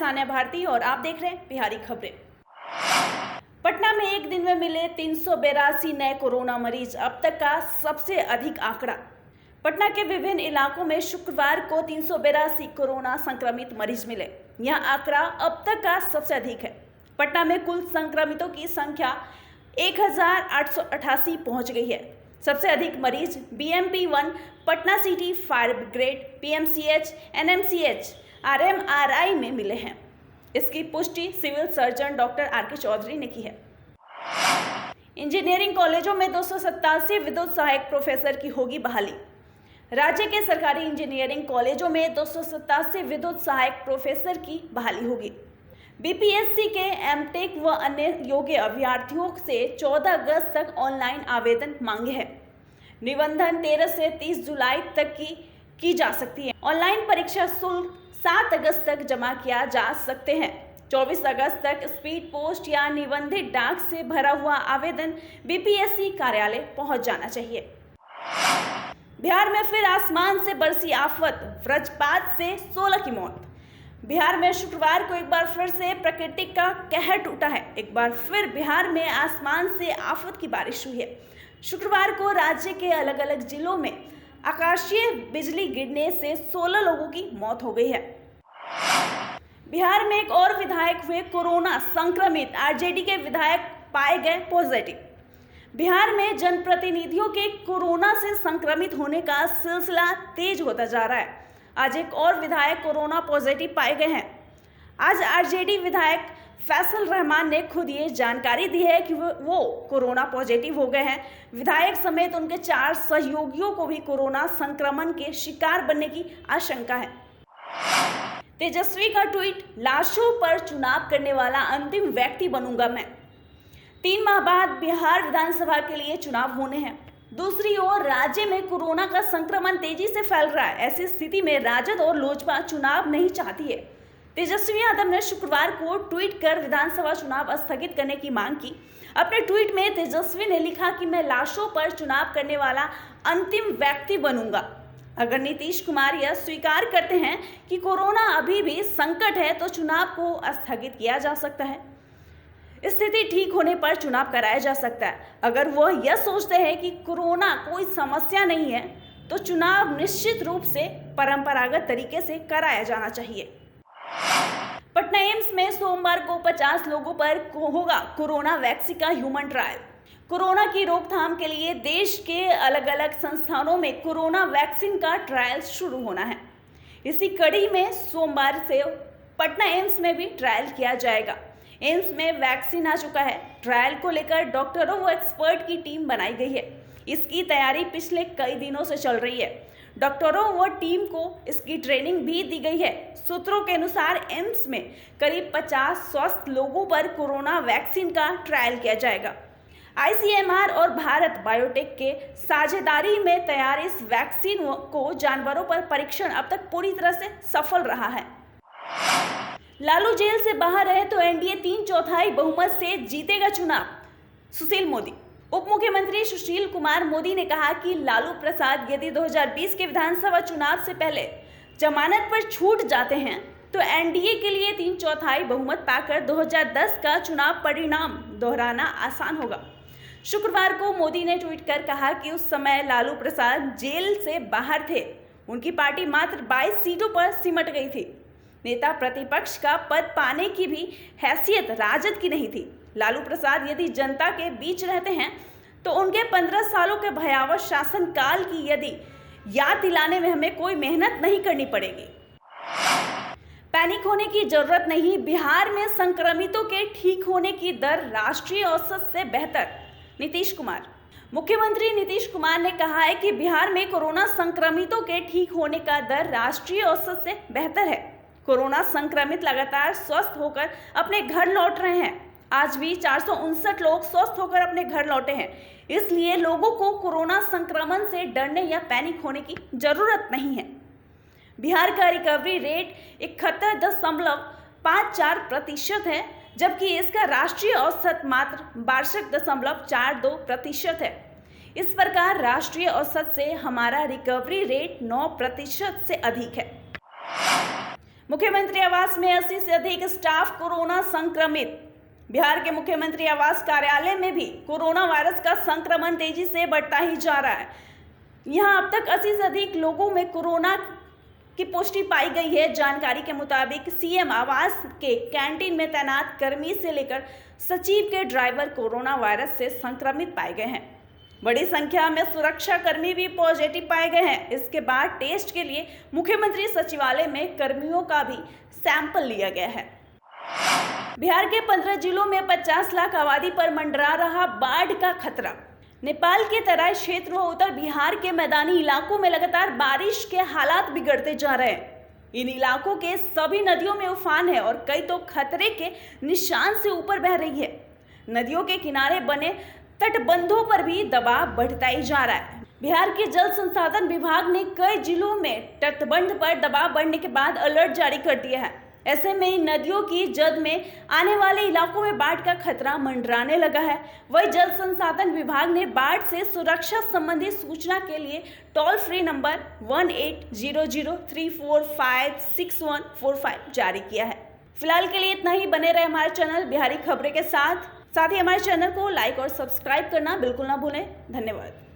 सान्या भारती और आप देख रहे हैं बिहारी खबरें। पटना में एक दिन में मिले 382 नए कोरोना मरीज, अब तक का सबसे अधिक आंकड़ा। पटना के विभिन्न इलाकों में शुक्रवार को 382 कोरोना संक्रमित मरीज मिले। यह आंकड़ा अब तक का सबसे अधिक है। पटना में कुल संक्रमितों की संख्या 1888 पहुंच गई है। सबसे अधिक मरीज BMP-1, Patna city fire brigade, PMCH, NMCH, RMRI में मिले हैं। इसकी पुष्टि civil surgeon doctor RK Chaudhary ने की है। इंजीनियरिंग कॉलेजों में 287 विद्युत सहायक प्रोफेसर की होगी बहाली। राज्य के सरकारी इंजीनियरिंग कॉलेजों में 287 विद्युत सहायक प्रोफेसर की बहाली होगी। BPSC के MTech व अन्य योग्य अभ्यर्थियों से 14 अगस्त तक ऑनलाइन आवेदन मांगे हैं। निबंधन 13 से 30 जुलाई तक की जा सकती है। ऑनलाइन परीक्षा शुल्क 7 अगस्त तक जमा किया जा सकते हैं। 24 अगस्त तक स्पीड पोस्ट या निबंधित डाक से भरा हुआ आवेदन BPSC कार्यालय पहुंच जाना चाहिए। बिहार में फिर आसमान से बरसी आफत, वज्रपात से 16 की मौत। बिहार में शुक्रवार को एक बार फिर से प्रकृति का कहर टूटा है। एक बार फिर बिहार में आसमान से आफत की बारिश हुई है। शुक्रवार को राज्य के अलग अलग जिलों में आकाशीय बिजली गिरने से 16 लोगों की मौत हो गई है। बिहार में एक और विधायक हुए कोरोना संक्रमित। RJD के विधायक पाए गए पॉजिटिव। बिहार में जनप्रतिनिधियों के कोरोना से संक्रमित होने का सिलसिला तेज होता जा रहा है। आज एक और विधायक कोरोना पॉजिटिव पाए गए हैं। आज RJD विधायक फैसल रहमान ने खुद ये जानकारी दी है कि वो कोरोना पॉजिटिव हो गए हैं। विधायक समेत उनके 4 सहयोगियों को भी कोरोना संक्रमण के शिकार बनने की आशंका है। तेजस्वी का ट्वीट, लाशों पर चुनाव करने वाला अंतिम व्यक्ति बनूंगा मैं। 3 माह बाद बिहार विधानसभा के लिए चुनाव होने हैं। दूसरी ओर राज्य में कोरोना का संक्रमण तेजी से फैल रहा है। ऐसी स्थिति में राजद और लोजपा चुनाव नहीं चाहती है। तेजस्वी यादव ने शुक्रवार को ट्वीट कर विधानसभा चुनाव स्थगित करने की मांग की। अपने ट्वीट में तेजस्वी ने लिखा कि मैं लाशों पर चुनाव करने वाला अंतिम व्यक्ति बनूंगा। अगर नीतीश कुमार यह स्वीकार करते हैं कि कोरोना अभी भी संकट है तो चुनाव को स्थगित किया जा सकता है। स्थिति ठीक होने पर चुनाव कराया जा सकता है। अगर वह यह सोचते हैं कि कोरोना कोई समस्या नहीं है तो चुनाव निश्चित रूप से परंपरागत तरीके से कराया जाना चाहिए। पटना एम्स में सोमवार को 50 लोगों पर होगा कोरोना वैक्सीन का ह्यूमन ट्रायल। कोरोना की रोकथाम के लिए देश के अलग अलग संस्थानों में कोरोना वैक्सीन का ट्रायल शुरू होना है। इसी कड़ी में सोमवार से पटना एम्स में भी ट्रायल किया जाएगा। एम्स में वैक्सीन आ चुका है। ट्रायल को लेकर डॉक्टरों व एक्सपर्ट की टीम बनाई गई है। इसकी तैयारी पिछले कई दिनों से चल रही है। डॉक्टरों व टीम को इसकी ट्रेनिंग भी दी गई है। सूत्रों के अनुसार एम्स में करीब 50 स्वस्थ लोगों पर कोरोना वैक्सीन का ट्रायल किया जाएगा। ICMR और भारत बायोटेक के साझेदारी में तैयार इस वैक्सीन को जानवरों पर परीक्षण अब तक पूरी तरह से सफल रहा है। लालू जेल से बाहर रहे तो NDA 3/4 बहुमत से जीतेगा चुनाव। सुशील मोदी। उप मुख्यमंत्री सुशील कुमार मोदी ने कहा कि लालू प्रसाद यदि 2020 के विधानसभा चुनाव से पहले जमानत पर छूट जाते हैं तो NDA के लिए 3/4 बहुमत पाकर 2010 का चुनाव परिणाम दोहराना आसान होगा। शुक्रवार को मोदी ने ट्वीट कर कहा कि उस समय लालू प्रसाद जेल से बाहर थे। उनकी पार्टी मात्र 22 सीटों पर सिमट गई थी। नेता प्रतिपक्ष का पद पाने की भी हैसियत राजद की नहीं थी। लालू प्रसाद यदि जनता के बीच रहते हैं तो उनके 15 सालों के भयावह शासनकाल की यदि याद दिलाने में हमें कोई मेहनत नहीं करनी पड़ेगी। पैनिक होने की जरूरत नहीं। बिहार में संक्रमितों के ठीक होने की दर राष्ट्रीय औसत से बेहतर। नीतीश कुमार। मुख्यमंत्री नीतीश कुमार ने कहा है कि बिहार में कोरोना संक्रमितों के ठीक होने का दर राष्ट्रीय औसत से बेहतर है। कोरोना संक्रमित लगातार स्वस्थ होकर अपने घर लौट रहे हैं। आज भी 459 लोग स्वस्थ होकर अपने घर लौटे हैं। इसलिए लोगों को कोरोना संक्रमण से डरने या पैनिक होने की जरूरत नहीं है। बिहार का रिकवरी रेट 71.54% है, जबकि इसका राष्ट्रीय औसत मात्र 62.42% है। इस प्रकार राष्ट्रीय औसत से हमारा रिकवरी रेट 9% से अधिक है। मुख्यमंत्री आवास में 80 से अधिक स्टाफ कोरोना संक्रमित। बिहार के मुख्यमंत्री आवास कार्यालय में भी कोरोना वायरस का संक्रमण तेजी से बढ़ता ही जा रहा है। यहां अब तक 80 से अधिक लोगों में कोरोना की पुष्टि पाई गई है। जानकारी के मुताबिक सीएम आवास के कैंटीन में तैनात कर्मी से लेकर सचिव के ड्राइवर कोरोना वायरस से संक्रमित पाए गए हैं। बड़ी संख्या में सुरक्षा कर्मी भी पॉजिटिव पाए गए हैं। इसके बाद टेस्ट के लिए मुख्यमंत्री सचिवालय में कर्मियों का भी सैंपल लिया गया है। बिहार के 15 जिलों में 50 लाख आबादी पर मंडरा रहा बाढ़ का खतरा। नेपाल के तराई क्षेत्र व उत्तर बिहार के मैदानी इलाकों में लगातार बारिश के हालात बिगड़ते जा रहे हैं। इन इलाकों के सभी नदियों में उफान है और कई तो खतरे के निशान से ऊपर बह रही है। नदियों के किनारे बने तटबंधों पर भी दबाव बढ़ता ही जा रहा है। बिहार के जल संसाधन विभाग ने कई जिलों में तटबंध पर दबाव बढ़ने के बाद अलर्ट जारी कर दिया है। ऐसे में इन नदियों की जद में आने वाले इलाकों में बाढ़ का खतरा मंडराने लगा है। वही जल संसाधन विभाग ने बाढ़ से सुरक्षा संबंधी सूचना के लिए टोल फ्री नंबर 180034564145 जारी किया है। फिलहाल के लिए इतना ही। बने रहे हमारे चैनल बिहारी खबरें के साथ ही हमारे चैनल को लाइक और सब्सक्राइब करना बिल्कुल ना भूलें। धन्यवाद।